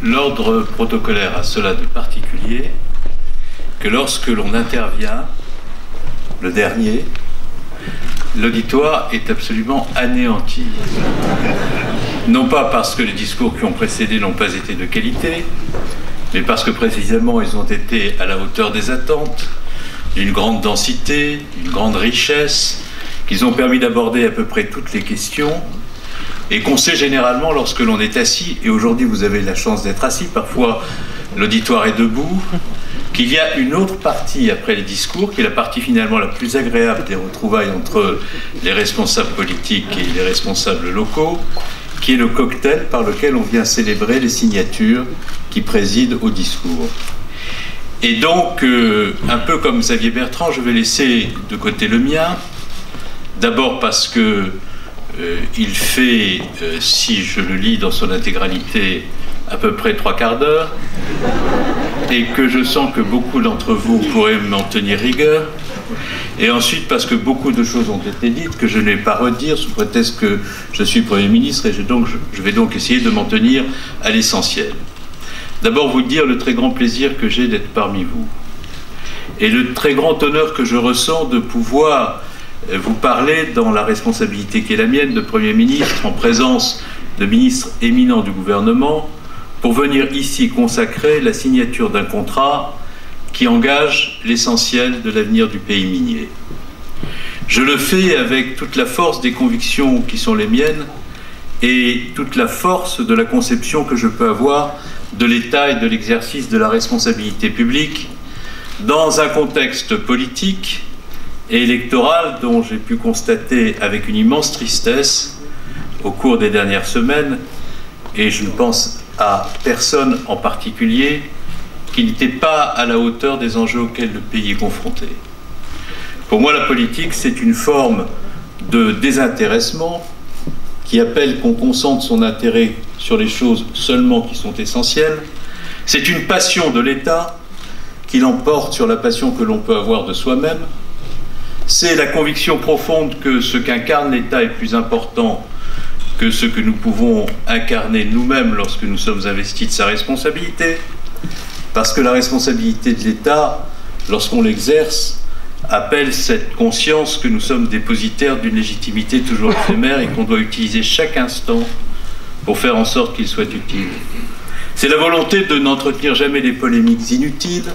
L'ordre protocolaire a cela de particulier que lorsque l'on intervient, le dernier, l'auditoire est absolument anéanti. Non pas parce que les discours qui ont précédé n'ont pas été de qualité, mais parce que précisément ils ont été à la hauteur des attentes, d'une grande densité, d'une grande richesse, qu'ils ont permis d'aborder à peu près toutes les questions, et qu'on sait généralement lorsque l'on est assis, et aujourd'hui vous avez la chance d'être assis, parfois l'auditoire est debout, qu'il y a une autre partie après les discours, qui est la partie finalement la plus agréable des retrouvailles entre les responsables politiques et les responsables locaux, qui est le cocktail par lequel on vient célébrer les signatures qui président au discours. Et donc, un peu comme Xavier Bertrand, je vais laisser de côté le mien, d'abord parce que il fait, si je le lis dans son intégralité, à peu près 3/4 d'heure, et que je sens que beaucoup d'entre vous pourraient m'en tenir rigueur, et ensuite parce que beaucoup de choses ont été dites que je ne vais pas redire sous prétexte que je suis Premier ministre, et je vais donc essayer de m'en tenir à l'essentiel. D'abord vous dire le très grand plaisir que j'ai d'être parmi vous, et le très grand honneur que je ressens de pouvoir vous parler dans la responsabilité qui est la mienne de Premier ministre, en présence de ministres éminents du gouvernement, pour venir ici consacrer la signature d'un contrat qui engage l'essentiel de l'avenir du pays minier. Je le fais avec toute la force des convictions qui sont les miennes et toute la force de la conception que je peux avoir de l'État et de l'exercice de la responsabilité publique dans un contexte politique et électoral dont j'ai pu constater avec une immense tristesse au cours des dernières semaines, et je ne pense à personne en particulier, qui n'était pas à la hauteur des enjeux auxquels le pays est confronté. Pour moi, la politique, c'est une forme de désintéressement qui appelle qu'on concentre son intérêt sur les choses seulement qui sont essentielles. C'est une passion de l'État qui l'emporte sur la passion que l'on peut avoir de soi-même. C'est la conviction profonde que ce qu'incarne l'État est plus important que ce que nous pouvons incarner nous-mêmes lorsque nous sommes investis de sa responsabilité, parce que la responsabilité de l'État, lorsqu'on l'exerce, appelle cette conscience que nous sommes dépositaires d'une légitimité toujours éphémère et qu'on doit utiliser chaque instant pour faire en sorte qu'il soit utile. C'est la volonté de n'entretenir jamais les polémiques inutiles,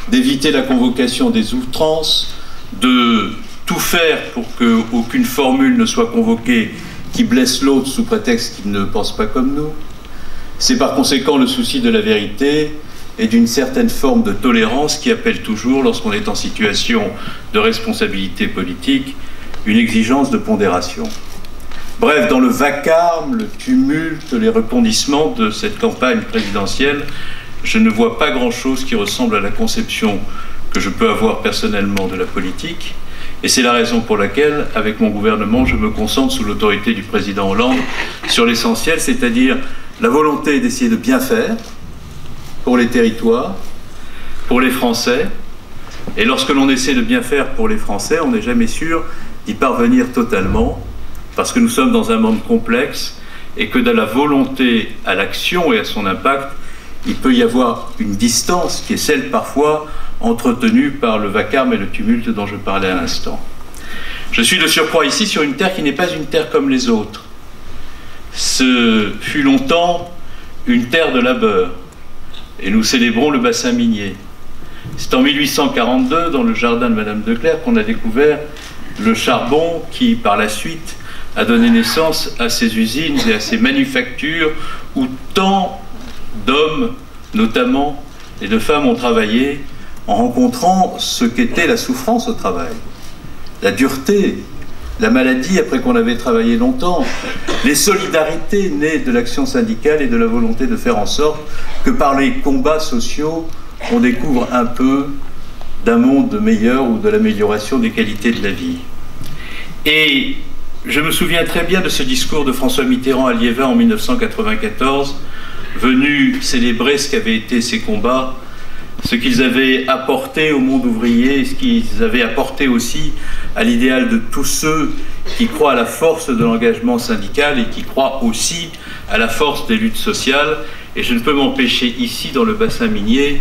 d'éviter la convocation des outrances, de tout faire pour qu'aucune formule ne soit convoquée qui blesse l'autre sous prétexte qu'il ne pense pas comme nous. C'est par conséquent le souci de la vérité et d'une certaine forme de tolérance qui appelle toujours, lorsqu'on est en situation de responsabilité politique, une exigence de pondération. Bref, dans le vacarme, le tumulte, les rebondissements de cette campagne présidentielle, je ne vois pas grand-chose qui ressemble à la conception que je peux avoir personnellement de la politique. Et c'est la raison pour laquelle, avec mon gouvernement, je me concentre sous l'autorité du président Hollande sur l'essentiel, c'est-à-dire la volonté d'essayer de bien faire pour les territoires, pour les Français. Et lorsque l'on essaie de bien faire pour les Français, on n'est jamais sûr d'y parvenir totalement, parce que nous sommes dans un monde complexe et que de la volonté à l'action et à son impact, il peut y avoir une distance qui est celle parfois entretenue par le vacarme et le tumulte dont je parlais à l'instant. Je suis de surcroît ici sur une terre qui n'est pas une terre comme les autres. Ce fut longtemps une terre de labeur, et nous célébrons le bassin minier. C'est en 1842, dans le jardin de Madame de Clercq, qu'on a découvert le charbon qui, par la suite, a donné naissance à ces usines et à ces manufactures où tant d'hommes, notamment, et de femmes ont travaillé en rencontrant ce qu'était la souffrance au travail, la dureté, la maladie après qu'on avait travaillé longtemps, les solidarités nées de l'action syndicale et de la volonté de faire en sorte que par les combats sociaux, on découvre un peu d'un monde meilleur ou de l'amélioration des qualités de la vie. Et je me souviens très bien de ce discours de François Mitterrand à Liévin en 1994, venu célébrer ce qu'avaient été ces combats, ce qu'ils avaient apporté au monde ouvrier, ce qu'ils avaient apporté aussi à l'idéal de tous ceux qui croient à la force de l'engagement syndical et qui croient aussi à la force des luttes sociales. Et je ne peux m'empêcher ici, dans le bassin minier,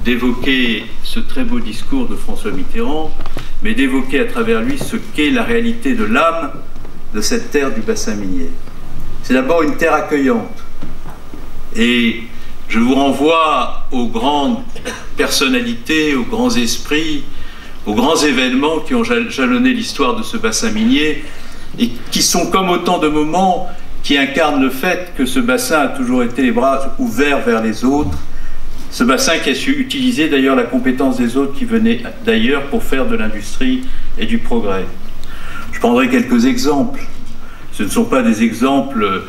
d'évoquer ce très beau discours de François Mitterrand, mais d'évoquer à travers lui ce qu'est la réalité de l'âme de cette terre du bassin minier. C'est d'abord une terre accueillante. Et je vous renvoie aux grandes personnalités, aux grands esprits, aux grands événements qui ont jalonné l'histoire de ce bassin minier et qui sont comme autant de moments qui incarnent le fait que ce bassin a toujours été les bras ouverts vers les autres, ce bassin qui a su utiliser d'ailleurs la compétence des autres qui venaient d'ailleurs pour faire de l'industrie et du progrès. Je prendrai quelques exemples. Ce ne sont pas des exemples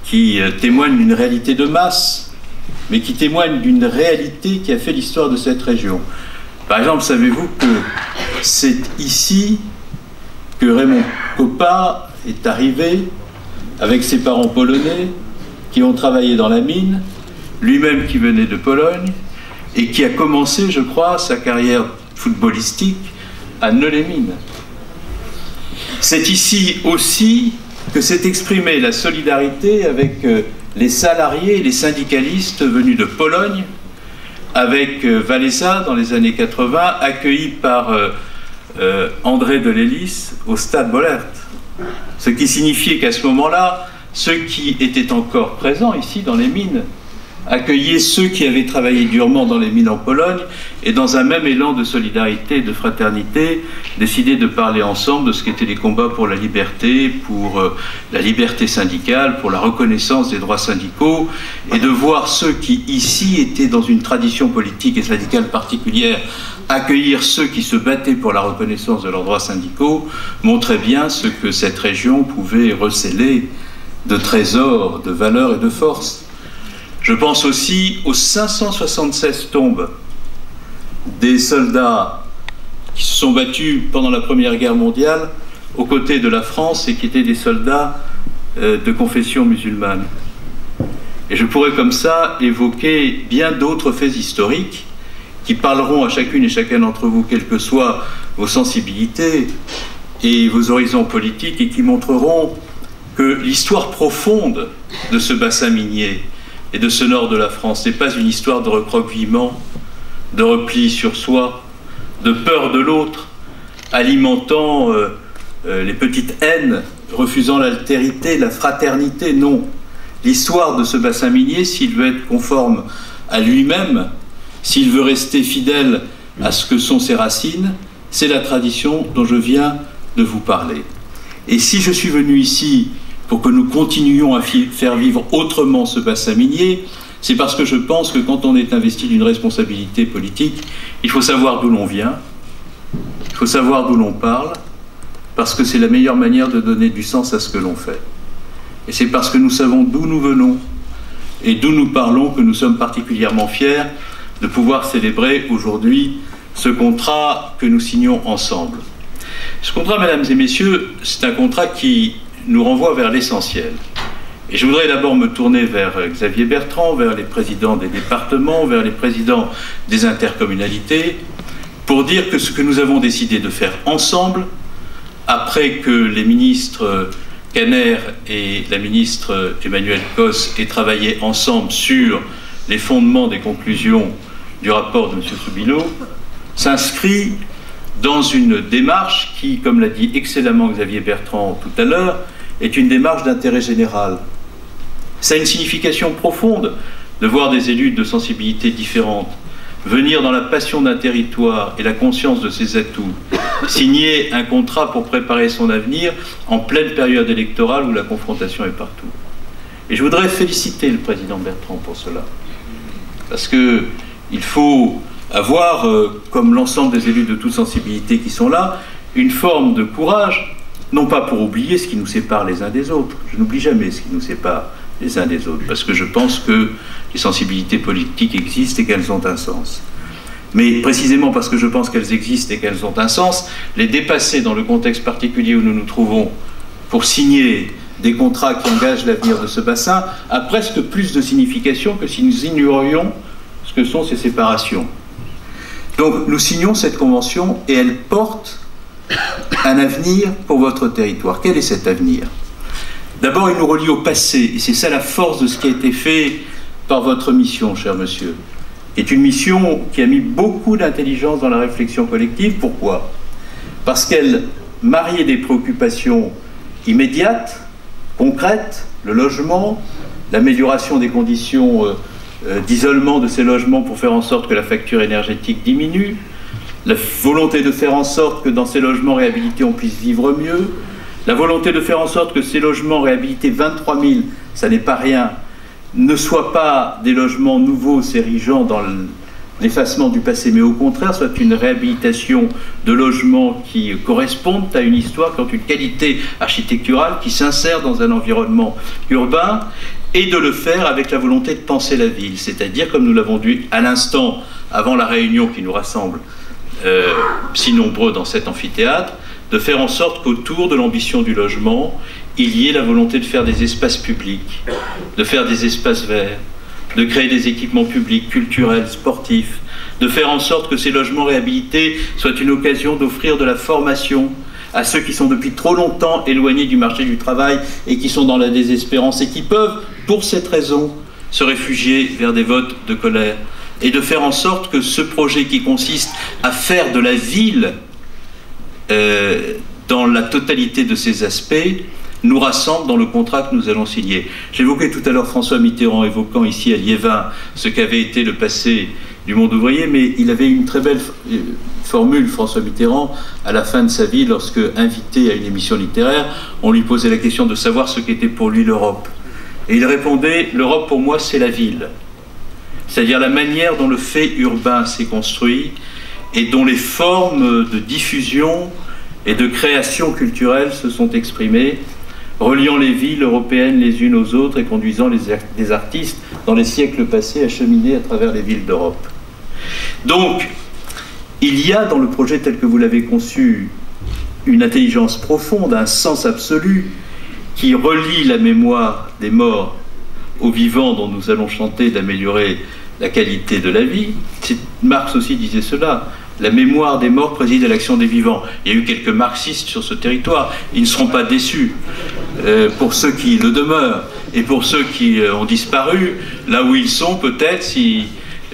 qui témoignent d'une réalité de masse, mais qui témoignent d'une réalité qui a fait l'histoire de cette région. Par exemple, savez-vous que c'est ici que Raymond Kopa est arrivé avec ses parents polonais qui ont travaillé dans la mine, lui-même qui venait de Pologne et qui a commencé, je crois, sa carrière footballistique à Neu-les-Mines. C'est ici aussi que s'est exprimée la solidarité avec les salariés et les syndicalistes venus de Pologne, avec Wałęsa dans les années 80, accueilli par André Delélis au Stade Bollaert. Ce qui signifiait qu'à ce moment-là, ceux qui étaient encore présents ici dans les mines accueillaient ceux qui avaient travaillé durement dans les mines en Pologne et dans un même élan de solidarité et de fraternité, décidaient de parler ensemble de ce qu'étaient les combats pour la liberté syndicale, pour la reconnaissance des droits syndicaux, et de voir ceux qui ici étaient dans une tradition politique et syndicale particulière accueillir ceux qui se battaient pour la reconnaissance de leurs droits syndicaux, montrait bien ce que cette région pouvait recéler de trésors, de valeurs et de force. Je pense aussi aux 576 tombes des soldats qui se sont battus pendant la Première Guerre mondiale aux côtés de la France et qui étaient des soldats de confession musulmane. Et je pourrais comme ça évoquer bien d'autres faits historiques qui parleront à chacune et chacun d'entre vous, quelles que soient vos sensibilités et vos horizons politiques, et qui montreront que l'histoire profonde de ce bassin minier et de ce nord de la France n'est pas une histoire de recroquevillement, de repli sur soi, de peur de l'autre, alimentant les petites haines, refusant l'altérité, la fraternité. Non. L'histoire de ce bassin minier, s'il veut être conforme à lui-même, s'il veut rester fidèle à ce que sont ses racines, c'est la tradition dont je viens de vous parler. Et si je suis venu ici pour que nous continuions à faire vivre autrement ce bassin minier, c'est parce que je pense que quand on est investi d'une responsabilité politique, il faut savoir d'où l'on vient, il faut savoir d'où l'on parle, parce que c'est la meilleure manière de donner du sens à ce que l'on fait. Et c'est parce que nous savons d'où nous venons et d'où nous parlons que nous sommes particulièrement fiers de pouvoir célébrer aujourd'hui ce contrat que nous signons ensemble. Ce contrat, mesdames et messieurs, c'est un contrat qui nous renvoie vers l'essentiel. Et je voudrais d'abord me tourner vers Xavier Bertrand, vers les présidents des départements, vers les présidents des intercommunalités, pour dire que ce que nous avons décidé de faire ensemble, après que les ministres Caner et la ministre Emmanuelle Cos aient travaillé ensemble sur les fondements des conclusions du rapport de M. Soubilo, s'inscrit dans une démarche qui, comme l'a dit excellemment Xavier Bertrand tout à l'heure, est une démarche d'intérêt général. Ça a une signification profonde de voir des élus de sensibilités différentes venir dans la passion d'un territoire et la conscience de ses atouts, signer un contrat pour préparer son avenir en pleine période électorale où la confrontation est partout. Et je voudrais féliciter le président Bertrand pour cela, parce qu'il faut avoir, comme l'ensemble des élus de toute sensibilité qui sont là, une forme de courage, non pas pour oublier ce qui nous sépare les uns des autres. Je n'oublie jamais ce qui nous sépare les uns des autres, parce que je pense que les sensibilités politiques existent et qu'elles ont un sens. Mais précisément parce que je pense qu'elles existent et qu'elles ont un sens, les dépasser dans le contexte particulier où nous nous trouvons pour signer des contrats qui engagent l'avenir de ce bassin a presque plus de signification que si nous ignorions ce que sont ces séparations. Donc nous signons cette convention et elle porte un avenir pour votre territoire. Quel est cet avenir ? D'abord, il nous relie au passé, et c'est ça la force de ce qui a été fait par votre mission, cher monsieur, qui est une mission qui a mis beaucoup d'intelligence dans la réflexion collective. Pourquoi? Parce qu'elle mariait des préoccupations immédiates, concrètes, le logement, l'amélioration des conditions d'isolement de ces logements pour faire en sorte que la facture énergétique diminue, la volonté de faire en sorte que dans ces logements réhabilités on puisse vivre mieux, la volonté de faire en sorte que ces logements réhabilités, 23 000, ça n'est pas rien, ne soient pas des logements nouveaux s'érigeant dans l'effacement du passé, mais au contraire soit une réhabilitation de logements qui correspondent à une histoire, qui ont une qualité architecturale, qui s'insèrent dans un environnement urbain, et de le faire avec la volonté de penser la ville, c'est-à-dire, comme nous l'avons dit à l'instant, avant la réunion qui nous rassemble si nombreux dans cet amphithéâtre, de faire en sorte qu'autour de l'ambition du logement, il y ait la volonté de faire des espaces publics, de faire des espaces verts, de créer des équipements publics, culturels, sportifs, de faire en sorte que ces logements réhabilités soient une occasion d'offrir de la formation à ceux qui sont depuis trop longtemps éloignés du marché du travail et qui sont dans la désespérance et qui peuvent, pour cette raison, se réfugier vers des votes de colère, et de faire en sorte que ce projet qui consiste à faire de la ville, dans la totalité de ses aspects, nous rassemble dans le contrat que nous allons signer. J'évoquais tout à l'heure François Mitterrand évoquant ici à Liévin ce qu'avait été le passé du monde ouvrier, mais il avait une très belle formule, François Mitterrand, à la fin de sa vie, lorsque, invité à une émission littéraire, on lui posait la question de savoir ce qu'était pour lui l'Europe. Et il répondait: l'Europe pour moi c'est la ville. C'est-à-dire la manière dont le fait urbain s'est construit et dont les formes de diffusion et de création culturelle se sont exprimées, reliant les villes européennes les unes aux autres et conduisant des artistes dans les siècles passés à cheminer à travers les villes d'Europe. Donc, il y a dans le projet tel que vous l'avez conçu une intelligence profonde, un sens absolu qui relie la mémoire des morts aux vivants dont nous allons chanter d'améliorer la qualité de la vie. Marx aussi disait cela. La mémoire des morts préside à l'action des vivants. Il y a eu quelques marxistes sur ce territoire. Ils ne seront pas déçus pour ceux qui le demeurent. Et pour ceux qui ont disparu, là où ils sont, peut-être, si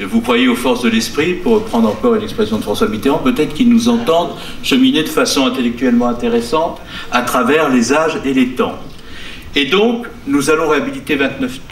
vous croyez aux forces de l'esprit, pour reprendre encore une expression de François Mitterrand, peut-être qu'ils nous entendent cheminer de façon intellectuellement intéressante à travers les âges et les temps. Et donc, nous allons réhabiliter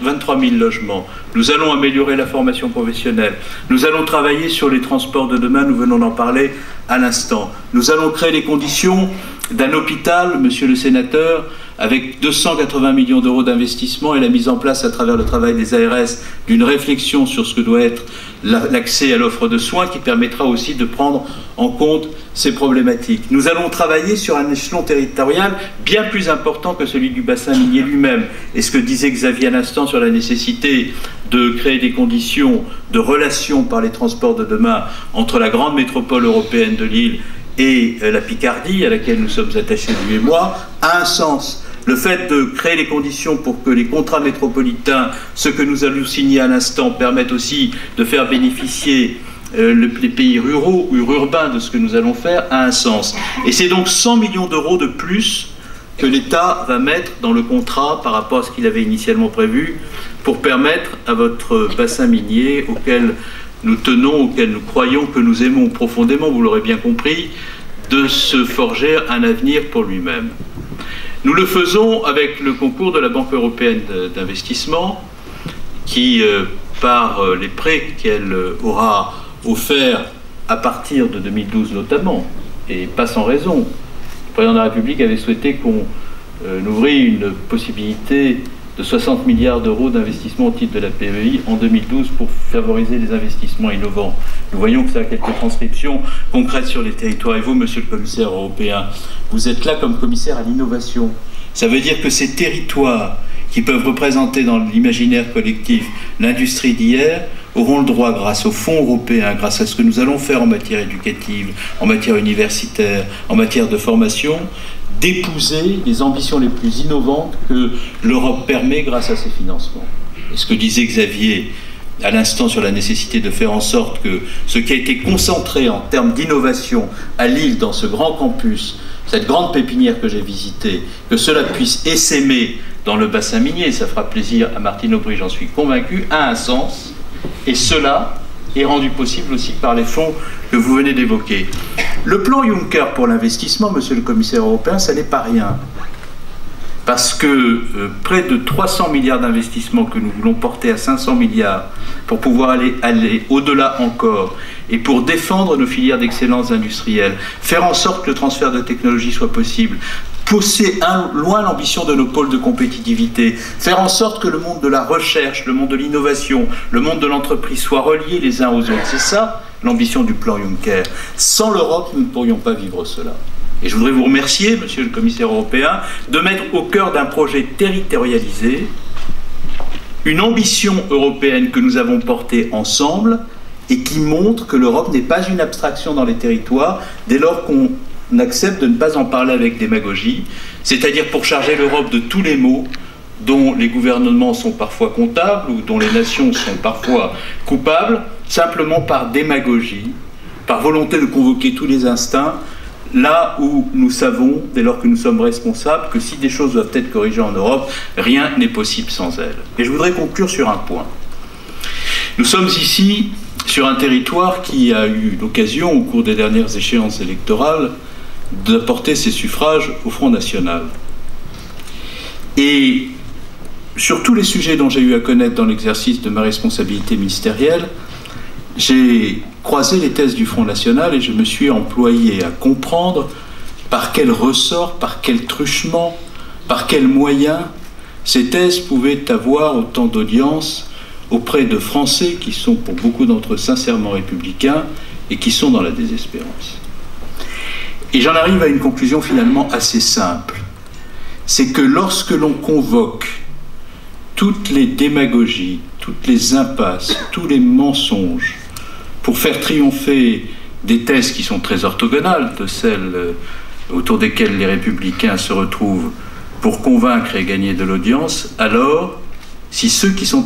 23 000 logements. Nous allons améliorer la formation professionnelle. Nous allons travailler sur les transports de demain, nous venons d'en parler à l'instant. Nous allons créer les conditions d'un hôpital, monsieur le sénateur, avec 280 millions d'euros d'investissement et la mise en place à travers le travail des ARS d'une réflexion sur ce que doit être l'accès à l'offre de soins qui permettra aussi de prendre en compte ces problématiques. Nous allons travailler sur un échelon territorial bien plus important que celui du bassin minier lui-même. Et ce que disait Xavier à l'instant sur la nécessité de créer des conditions de relation par les transports de demain entre la grande métropole européenne de Lille et la Picardie, à laquelle nous sommes attachés lui et moi, a un sens. Le fait de créer les conditions pour que les contrats métropolitains, ce que nous allons signer à l'instant, permettent aussi de faire bénéficier les pays ruraux ou urbains de ce que nous allons faire, a un sens. Et c'est donc 100 millions d'euros de plus que l'État va mettre dans le contrat par rapport à ce qu'il avait initialement prévu pour permettre à votre bassin minier auquel nous tenons, auquel nous croyons, que nous aimons profondément, vous l'aurez bien compris, de se forger un avenir pour lui-même. Nous le faisons avec le concours de la Banque européenne d'investissement qui, par les prêts qu'elle aura offerts à partir de 2012 notamment, et pas sans raison, le président de la République avait souhaité qu'on ouvrit une possibilité de 60 milliards d'euros d'investissement au titre de la PEI en 2012 pour favoriser les investissements innovants. Nous voyons que ça a quelques transcriptions concrètes sur les territoires. Et vous, monsieur le commissaire européen, vous êtes là comme commissaire à l'innovation. Ça veut dire que ces territoires qui peuvent représenter dans l'imaginaire collectif l'industrie d'hier auront le droit, grâce aux fonds européens, grâce à ce que nous allons faire en matière éducative, en matière universitaire, en matière de formation, d'épouser les ambitions les plus innovantes que l'Europe permet grâce à ses financements. Et ce que disait Xavier à l'instant sur la nécessité de faire en sorte que ce qui a été concentré en termes d'innovation à Lille, dans ce grand campus, cette grande pépinière que j'ai visitée, que cela puisse essaimer dans le bassin minier, ça fera plaisir à Martine Aubry, j'en suis convaincu, a un sens, et cela est rendu possible aussi par les fonds que vous venez d'évoquer. Le plan Juncker pour l'investissement, monsieur le commissaire européen, ça n'est pas rien. Parce que près de 300 milliards d'investissements que nous voulons porter à 500 milliards pour pouvoir aller au-delà encore et pour défendre nos filières d'excellence industrielle, faire en sorte que le transfert de technologie soit possible, pousser loin l'ambition de nos pôles de compétitivité, faire en sorte que le monde de la recherche, le monde de l'innovation, le monde de l'entreprise soient reliés les uns aux autres. C'est ça l'ambition du plan Juncker. Sans l'Europe, nous ne pourrions pas vivre cela. Et je voudrais vous remercier, monsieur le commissaire européen, de mettre au cœur d'un projet territorialisé une ambition européenne que nous avons portée ensemble et qui montre que l'Europe n'est pas une abstraction dans les territoires dès lors qu'on accepte de ne pas en parler avec démagogie, c'est-à-dire pour charger l'Europe de tous les maux dont les gouvernements sont parfois comptables ou dont les nations sont parfois coupables, simplement par démagogie, par volonté de convoquer tous les instincts, là où nous savons, dès lors que nous sommes responsables, que si des choses doivent être corrigées en Europe, rien n'est possible sans elles. Et je voudrais conclure sur un point. Nous sommes ici sur un territoire qui a eu l'occasion, au cours des dernières échéances électorales, d'apporter ses suffrages au Front National. Et sur tous les sujets dont j'ai eu à connaître dans l'exercice de ma responsabilité ministérielle, j'ai croisé les thèses du Front National et je me suis employé à comprendre par quel ressort, par quel truchement, par quels moyens ces thèses pouvaient avoir autant d'audience auprès de Français qui sont pour beaucoup d'entre eux sincèrement républicains et qui sont dans la désespérance. Et j'en arrive à une conclusion finalement assez simple. C'est que lorsque l'on convoque toutes les démagogies, toutes les impasses, tous les mensonges, pour faire triompher des thèses qui sont très orthogonales de celles autour desquelles les républicains se retrouvent pour convaincre et gagner de l'audience, alors, si ceux qui sont